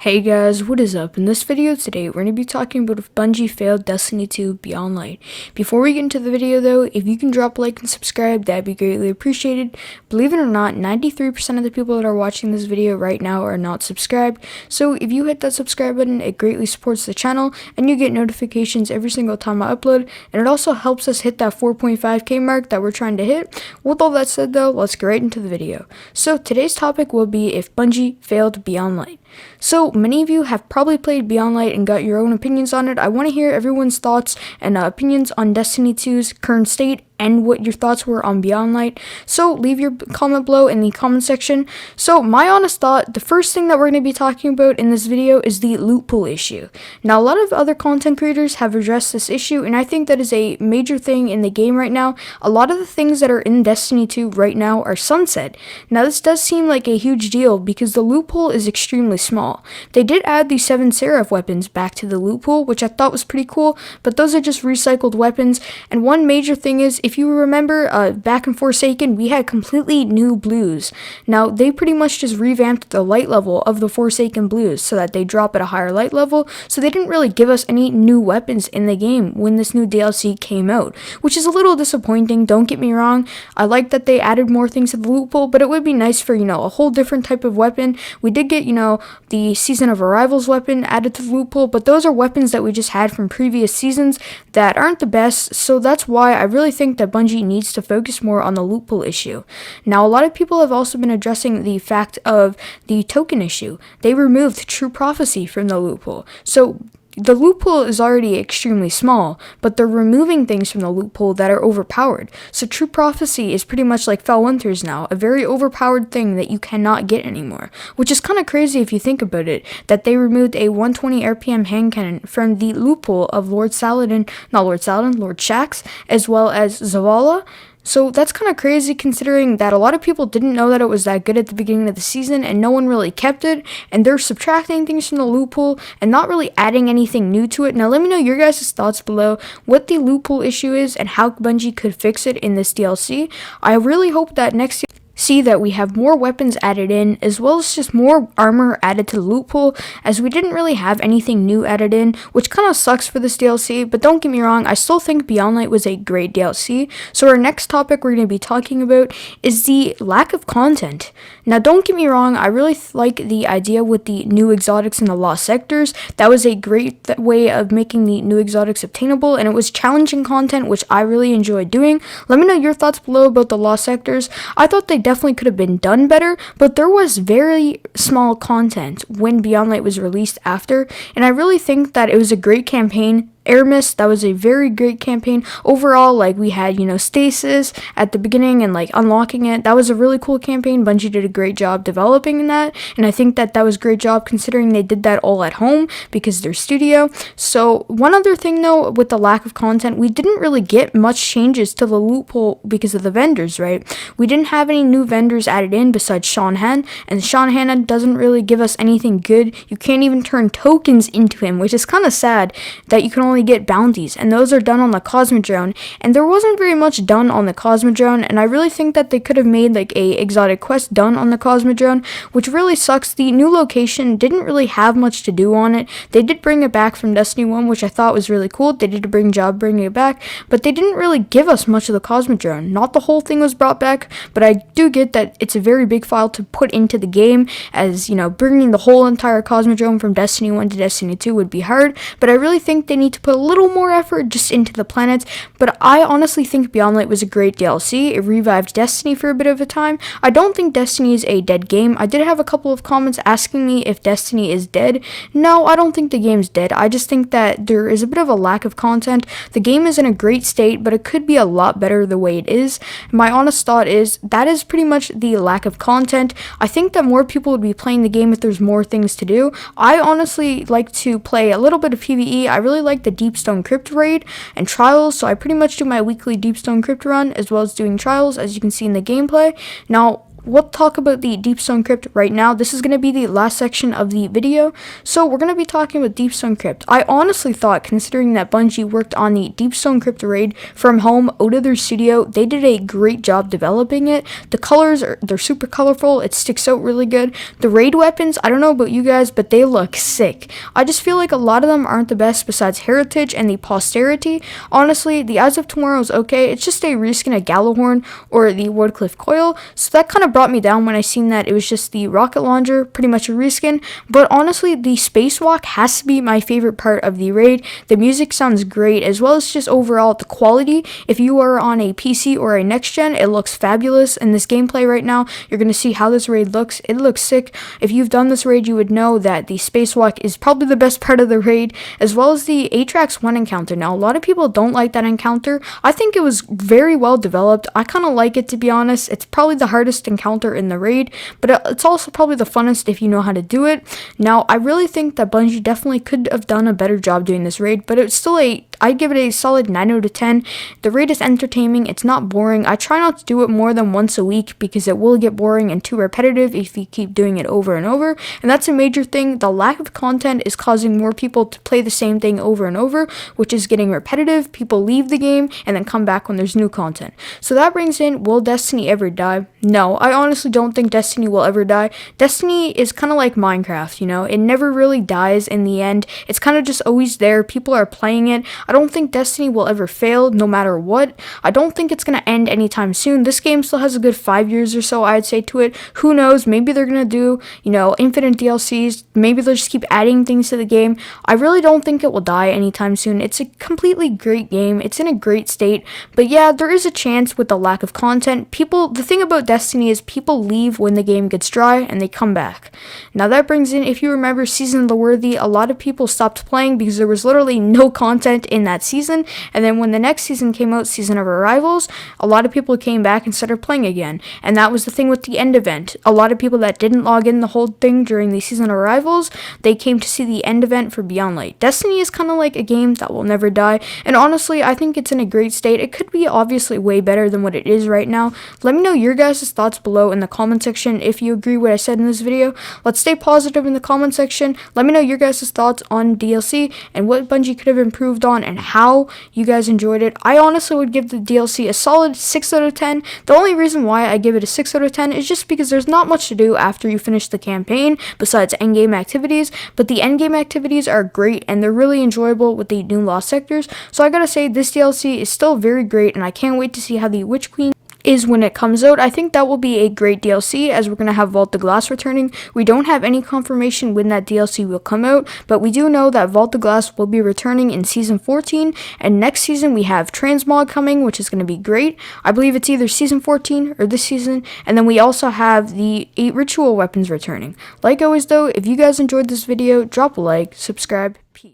Hey guys, what is up? In this video today, we're going to be talking about if Bungie failed Destiny 2 Beyond Light. Before we get into the video though, if you can drop a like and subscribe, that'd be greatly appreciated. Believe it or not, 93% of the people that are watching this video right now are not subscribed. So if you hit that subscribe button, it greatly supports the channel and you get notifications every single time I upload. And it also helps us hit that 4.5k mark that we're trying to hit. With all that said though, let's get right into the video. So today's topic will be if Bungie failed Beyond Light. So many of you have probably played Beyond Light and got your own opinions on it. I want to hear everyone's thoughts and opinions on Destiny 2's current state and what your thoughts were on Beyond Light. So leave your comment below in the comment section. So my honest thought, the first thing that we're going to be talking about in this video is the loot pool issue. Now a lot of other content creators have addressed this issue and I think that is a major thing in the game right now. A lot of the things that are in Destiny 2 right now are sunset. Now this does seem like a huge deal because the loot pool is extremely small. They did add the 7 Seraph weapons back to the loot pool, which I thought was pretty cool, but those are just recycled weapons. And one major thing is, if you remember, back in Forsaken, we had completely new blues. Now, they pretty much just revamped the light level of the Forsaken blues so that they drop at a higher light level, so they didn't really give us any new weapons in the game when this new DLC came out, which is a little disappointing, don't get me wrong. I like that they added more things to the loot pool, but it would be nice for, a whole different type of weapon. We did get, the Season of Arrivals weapon added to the loot pool, but those are weapons that we just had from previous seasons that aren't the best, so that's why I really think that Bungie needs to focus more on the loot pool issue. Now, a lot of people have also been addressing the fact of the token issue. They removed True Prophecy from the loot pool, so the loot pool is already extremely small, but they're removing things from the loot pool that are overpowered. So True Prophecy is pretty much like Fell Winters now, a very overpowered thing that you cannot get anymore, which is kind of crazy if you think about it, that they removed a 120 RPM hand cannon from the loot pool of Lord Shaxx, as well as Zavala. So that's kind of crazy considering that a lot of people didn't know that it was that good at the beginning of the season and no one really kept it, and they're subtracting things from the loot pool and not really adding anything new to it. Now let me know your guys' thoughts below what the loot pool issue is and how Bungie could fix it in this DLC. I really hope that next year see that we have more weapons added in, as well as just more armor added to the loot pool, as we didn't really have anything new added in, which kind of sucks for this DLC, but don't get me wrong, I still think Beyond Light was a great DLC. So our next topic we're going to be talking about is the lack of content. Now don't get me wrong, I really like the idea with the new exotics in the lost sectors. That was a great way of making the new exotics obtainable, and it was challenging content, which I really enjoyed doing. Let me know your thoughts below about the lost sectors. I thought they definitely could have been done better, but there was very small content when Beyond Light was released after, and I really think that it was a great campaign. Air Mist, that was a very great campaign. Overall, we had, Stasis at the beginning and, unlocking it. That was a really cool campaign. Bungie did a great job developing that, and I think that was a great job considering they did that all at home because their studio. So, one other thing, though, with the lack of content, we didn't really get much changes to the loot pool because of the vendors, right? We didn't have any new vendors added in besides Sean Han, and Sean Han doesn't really give us anything good. You can't even turn tokens into him, which is kind of sad that you can only get bounties, and those are done on the Cosmodrome, and there wasn't very much done on the Cosmodrome, and I really think that they could have made a exotic quest done on the Cosmodrome, which really sucks. The new location didn't really have much to do on it. They did bring it back from Destiny 1, which I thought was really cool. They did a great job bringing it back, but they didn't really give us much of the Cosmodrome. Not the whole thing was brought back, but I do get that it's a very big file to put into the game, as bringing the whole entire Cosmodrome from Destiny 1 to Destiny 2 would be hard, but I really think they need to put a little more effort just into the planets. But I honestly think Beyond Light was a great DLC. It revived Destiny for a bit of a time. I don't think Destiny is a dead game. I did have a couple of comments asking me if Destiny is dead. No, I don't think the game's dead. I just think that there is a bit of a lack of content. The game is in a great state, but it could be a lot better the way it is. My honest thought is that is pretty much the lack of content. I think that more people would be playing the game if there's more things to do. I honestly like to play a little bit of PvE. I really like the Deepstone Crypt raid and trials, so I pretty much do my weekly Deepstone Crypt run as well as doing trials, as you can see in the gameplay. Now, we'll talk about the Deepstone Crypt right now. This is going to be the last section of the video. So we're going to be talking about Deepstone Crypt. I honestly thought, considering that Bungie worked on the Deepstone Crypt raid from home out of their studio, they did a great job developing it. The colors, they're super colorful. It sticks out really good. The raid weapons, I don't know about you guys, but they look sick. I just feel like a lot of them aren't the best besides Heritage and the Posterity. Honestly, the Eyes of Tomorrow is okay. It's just a reskin of Gallahorn or the Woodcliff Coil. So that kind of brought me down when I seen that it was just the rocket launcher, pretty much a reskin. But honestly, the spacewalk has to be my favorite part of the raid. The music sounds great, as well as just overall the quality. If you are on a PC or a next gen, it looks fabulous. In this gameplay right now, you're going to see how this raid looks. It looks sick. If you've done this raid, you would know that the spacewalk is probably the best part of the raid, as well as the Atrax 1 encounter. Now, a lot of people don't like that encounter. I think it was very well developed. I kind of like it, to be honest. It's probably the hardest encounter in the raid, but it's also probably the funnest if you know how to do it. Now, I really think that Bungie definitely could have done a better job doing this raid, but it's still I'd give it a solid 9 out of 10. The raid is entertaining. It's not boring. I try not to do it more than once a week because it will get boring and too repetitive if you keep doing it over and over. And that's a major thing. The lack of content is causing more people to play the same thing over and over, which is getting repetitive. People leave the game and then come back when there's new content. So that brings in, will Destiny ever die? No, I honestly don't think Destiny will ever die. Destiny is kind of like Minecraft, you know? It never really dies in the end. It's kind of just always there. People are playing it. I don't think Destiny will ever fail, no matter what. I don't think it's going to end anytime soon. This game still has a good 5 years or so, I'd say, to it. Who knows? Maybe they're going to do, infinite DLCs. Maybe they'll just keep adding things to the game. I really don't think it will die anytime soon. It's a completely great game. It's in a great state. But yeah, there is a chance with the lack of content. The thing about Destiny is people leave when the game gets dry and they come back. Now that brings in, if you remember Season of the Worthy, a lot of people stopped playing because there was literally no content in that season. And then when the next season came out, Season of Arrivals, a lot of people came back and started playing again. And that was the thing with the end event. A lot of people that didn't log in the whole thing during the Season of Arrivals, they came to see the end event for Beyond Light. Destiny is kind of like a game that will never die. And honestly, I think it's in a great state. It could be obviously way better than what it is right now. Let me know your guys' thoughts below in the comment section if you agree with what I said in this video. Let's stay positive in the comment section. Let me know your guys' thoughts on DLC and what Bungie could have improved on and how you guys enjoyed it. I honestly would give the DLC a solid 6 out of 10. The only reason why I give it a 6 out of 10 is just because there's not much to do after you finish the campaign besides endgame activities, but the endgame activities are great and they're really enjoyable with the new lost sectors. So I gotta say, this DLC is still very great and I can't wait to see how the Witch Queen is when it comes out. I think that will be a great DLC, as we're going to have Vault the Glass returning. We don't have any confirmation when that DLC will come out, but we do know that Vault the Glass will be returning in Season 14, and next season we have Transmog coming, which is going to be great. I believe it's either Season 14 or this season, and then we also have the 8 ritual weapons returning. Like always though, if you guys enjoyed this video, drop a like, subscribe, peace.